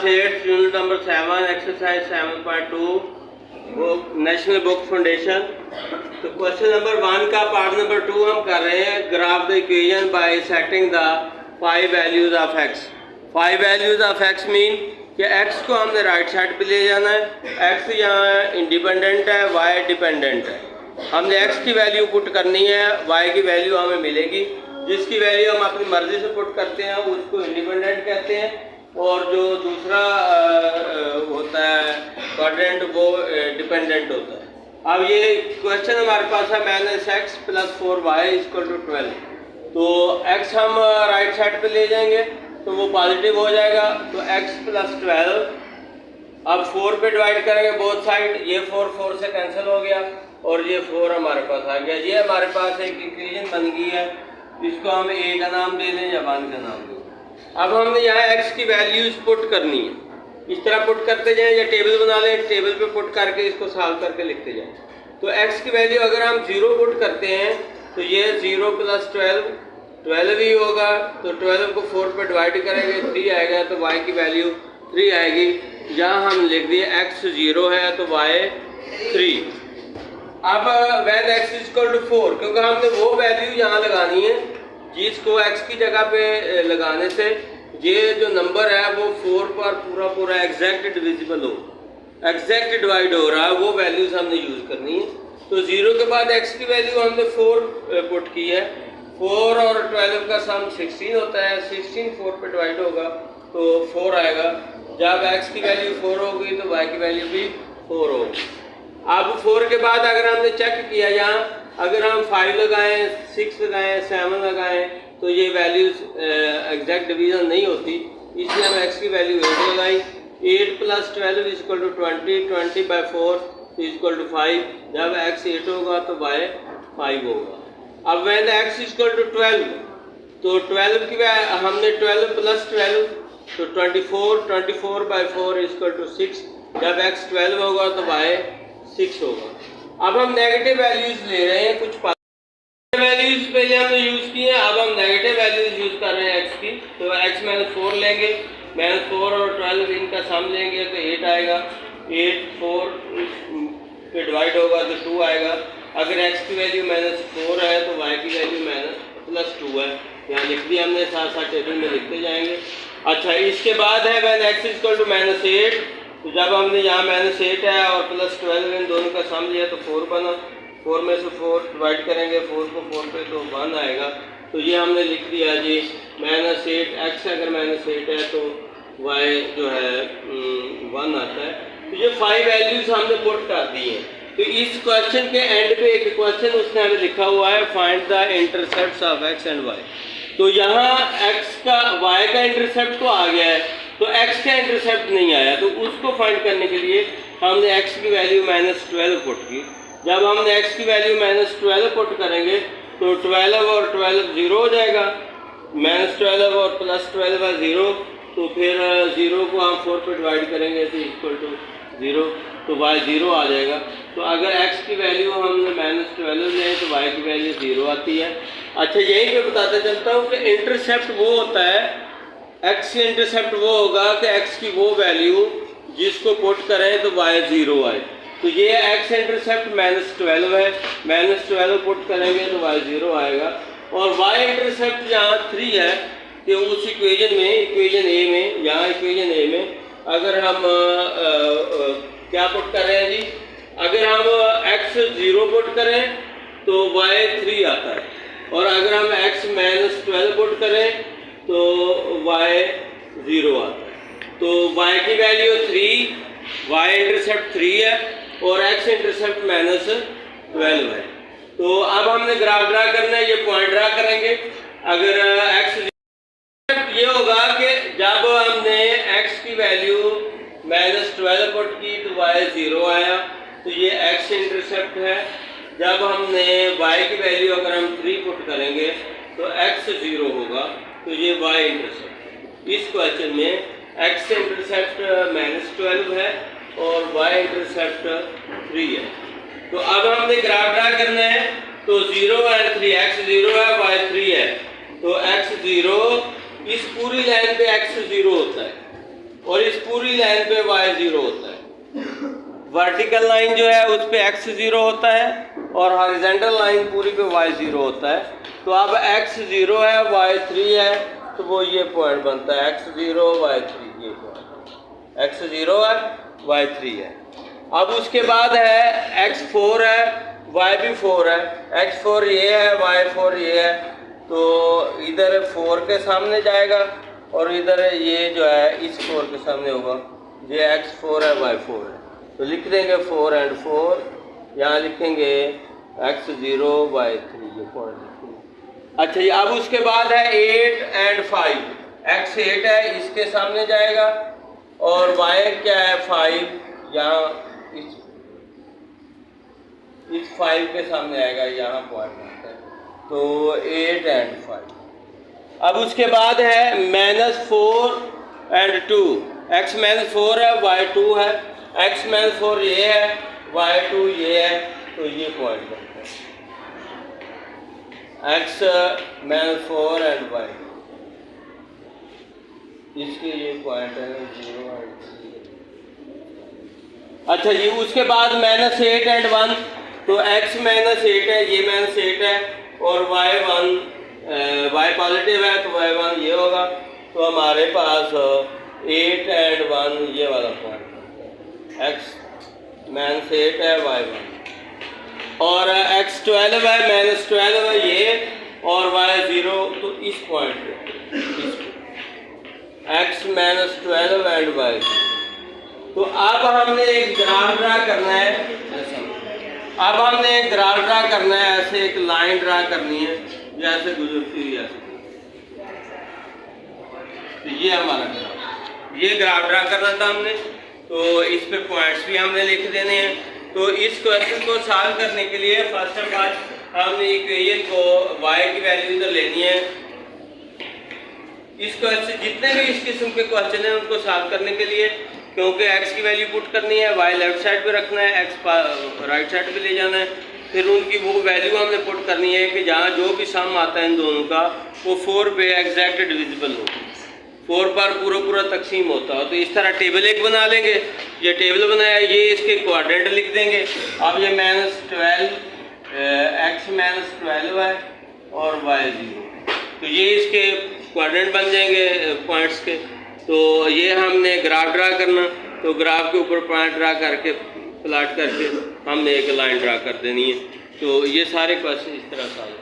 8 unit number 7 exercise 7.2 national book foundation. तो question number 1 का part number 2 हम कर रहे हैं। Graph the equation by setting the 5 values of x. 5 values of x mean कि x को हमने राइट साइड पे ले जाना है। एक्स यहाँ इंडिपेंडेंट है, वाई डिपेंडेंट है। हमने एक्स की वैल्यू पुट करनी है, वाई की वैल्यू हमें मिलेगी। जिसकी वैल्यू हम अपनी मर्जी से पुट करते हैं उसको इंडिपेंडेंट कहते हैं, और जो दूसरा होता है क्वाड्रेंट वो डिपेंडेंट होता है। अब ये क्वेश्चन हमारे पास है minus x plus 4y equal to 12। तो x हम राइट साइड पे ले जाएंगे तो वो पॉजिटिव हो जाएगा। तो x प्लस 12 अब 4 पे डिवाइड करेंगे बोथ साइड। ये 4 से कैंसिल हो गया और ये 4 हमारे पास आ गया। ये हमारे पास एक इक्वेशन बन गई है। इसको हम a का नाम दे दें या 1 का नाम दें। अब हमने यहाँ x की वैल्यूज पुट करनी है। इस तरह पुट करते जाएं या टेबल बना लें, टेबल पे पुट करके इसको सॉल्व करके लिखते जाएं। तो x की वैल्यू अगर हम 0 पुट करते हैं तो ये 0 प्लस 12 ही होगा। तो 12 को 4 पे डिवाइड करेंगे 3 आएगा, तो y की वैल्यू 3 आएगी। जहाँ हम लिख दिए x 0 है तो y 3। अब when x इक्वल टू 4, क्योंकि हमने वो वैल्यू यहाँ लगानी है जिसको x की जगह पे लगाने से ये जो नंबर है वो 4 पर पूरा एग्जैक्ट डिविजिबल हो, एग्जैक्ट डिवाइड हो रहा है, वो वैल्यूज हमने यूज़ करनी है। तो 0 के बाद x की वैल्यू हमने 4 पुट की है। 4 और 12 का सम 16 होता है। 16 4 पे डिवाइड होगा तो 4 आएगा। जब x की वैल्यू 4 होगी तो y की वैल्यू भी 4 होगी। अब 4 के बाद अगर हमने चेक किया यहाँ, अगर हम 5 लगाएं, 6 लगाएं, 7 लगाएं तो ये वैल्यूज एग्जैक्ट डिवीजन नहीं होती, इसलिए हम x की वैल्यू 8 लगाई। 8 plus 12 equal to 20, 20 by 4 equal to 5। जब x 8 होगा तो y 5 होगा। अब when x इक्वल टू 12, तो 12 की हमने 12 प्लस 12 तो 24 बाई 4 इक्वल टू 6। जब x 12 होगा तो y 6 होगा। अब हम नेगेटिव वैल्यूज ले रहे हैं। कुछ वैल्यूज पहले हमने यूज किए, अब हम नेगेटिव वैल्यूज यूज कर रहे हैं x की। तो x -4 लेंगे, -4 और 12 इनका सम लेंगे तो 8 आएगा। 8 4 पे डिवाइड होगा तो 2 आएगा। अगर x की वैल्यू -4 है तो y की वैल्यू +2 है। यहाँ लिख दिया हमने, साथ साथ टेबल में लिखते जाएंगे। अच्छा, इसके बाद है when x इक्वल टू -8। तो जब हमने यहाँ -8 है और +12 इन दोनों का सम लिया तो 4 बना। 4 में से 4 डिवाइड करेंगे 4 को 4 पे तो 1 आएगा। तो ये हमने लिख दिया जी -8। x अगर -8 है तो y जो है 1 आता है। तो ये 5 वैल्यूज हमने पुट कर दी हैं। तो इस क्वेश्चन के एंड पे एक क्वेश्चन उसने हमें लिखा हुआ है, find the intercepts of x and y। तो यहाँ x का y का इंटरसेप्ट तो आ गया है, तो x का इंटरसेप्ट नहीं आया। तो उसको फाइंड करने के लिए हमने x की वैल्यू -12 पुट की। जब हमने x की वैल्यू -12 पुट करेंगे तो 12 और 12 0 हो जाएगा। -12 और +12 है 0। तो फिर 0 को हम 4 पे डिवाइड करेंगे तो इक्वल टू 0, तो y 0 आ जाएगा। तो अगर x की वैल्यू हमने -12 लें तो y की वैल्यू 0 आती है। अच्छा, यहीं पे बताता चलता हूँ कि इंटरसेप्ट वो होता है, x की इंटरसेप्ट वो होगा कि x की वो वैल्यू जिसको पुट करें तो y 0 आए। तो ये x इंटरसेप्ट -12 है, -12 पुट करेंगे तो y 0 आएगा। और y इंटरसेप्ट यहाँ 3 है कि उस इक्वेशन में, इक्वेशन ए में, यहाँ इक्वेशन ए में अगर हम क्या पुट कर रहे हैं जी, अगर हम x 0 पुट करें तो y 3 आता है, और अगर हम x -12 पुट करें तो y 0 आता है। तो y की वैल्यू 3, y इंटरसेप्ट 3 है और x इंटरसेप्ट -12 है। तो अब हमने ग्राफ ड्रा करना है, ये पॉइंट ड्रा करेंगे। अगर x ये होगा कि जब हमने x की वैल्यू -12 पुट की तो y 0 आया, तो ये x इंटरसेप्ट है। जब हमने y की वैल्यू अगर हम 3 पुट करेंगे तो x 0 होगा, तो ये y इंटरसेप्ट। इस क्वेश्चन में x इंटरसेप्ट -12 है और y इंटरसेप्ट 3 है। तो अब हमने ग्राफ ड्रा करना है। तो 0 और 3, x 0 है, y 3 है। तो x 0, इस पूरी लाइन पे x 0 होता है और इस पूरी लाइन पे y 0 होता है। वर्टिकल लाइन जो है उस पे x 0 होता है और हॉरिजॉन्टल लाइन पूरी पे y 0 होता है। तो अब x 0 है y 3 है, तो वो ये पॉइंट बनता है x 0 y 3, ये पॉइंट x 0 है y 3 है। अब उसके बाद है x 4 है y भी 4 है, x 4 ये है y 4 ये है, तो इधर 4 के सामने जाएगा और इधर ये जो है इस 4 के सामने होगा, ये x 4 है y 4 है, तो लिख देंगे 4 and 4, यहाँ लिखेंगे x 0 y 3, ये पॉइंट लिखेंगे। अच्छा जी, अब उसके बाद है 8 and 5, x 8 है इसके सामने जाएगा और y क्या है 5, यहाँ इस 5 के सामने आएगा, यहाँ पॉइंट आता है, तो 8 and 5। अब उसके बाद है -4 and 2, x -4 है y 2 है, x -4 ये है y 2 ये है, तो ये पॉइंट बनता है x -4 and y 2, इसके ये पॉइंट है 0 और 3। अच्छा जी, उसके बाद -8 and 1, तो x -8 है, ये -8 है और y पॉजिटिव है तो y1 ये होगा, तो हमारे पास 8 and 1 ये वाला पॉइंट है, x -8 है y1 और x 12 है -12 है ये और y 0, तो इस पॉइंट पे x -12 and y। तो अब हमने एक ग्राफ ड्रा करना है, अब हमने एक ग्राफ ड्रा करना है, ऐसे एक लाइन ड्रा करनी है जैसे गुजरती हुई ऐसे, तो ये हमारा ग्राफ, ये ग्राफ ड्रा करना था हमने, तो इस पे पॉइंट्स भी हमने लिख देने हैं। तो इस क्वेश्चन को सॉल्व करने के लिए फर्स्ट ऑफ ऑल हमने इक्वेशन को y की वैल्यू इधर लेनी है। इस क्वेश्चन जितने भी इस किस्म के क्वेश्चन हैं उनको सॉल्व करने के लिए, क्योंकि x की वैल्यू पुट करनी है, y लेफ्ट साइड पे रखना है, x राइट साइड पे ले जाना है, फिर उनकी वो वैल्यू हमने पुट करनी है कि जहाँ जो भी सम आता है इन दोनों का वो 4 पे एग्जैक्ट डिविजिबल हो, 4 पर पूरा तकसीम होता हो। तो इस तरह टेबल एक बना लेंगे, ये टेबल बनाया, ये इसके क्वाड्रेंट लिख देंगे। अब ये -12 x -12 है और y 0, तो ये इसके क्वाड्रेंट बन जाएंगे पॉइंट्स के। तो ये हमने ग्राफ ड्रा करना, तो ग्राफ के ऊपर पॉइंट ड्रा करके प्लॉट करके हमने एक लाइन ड्रा कर देनी है। तो ये सारे क्वेश्चन इस तरह सॉल्व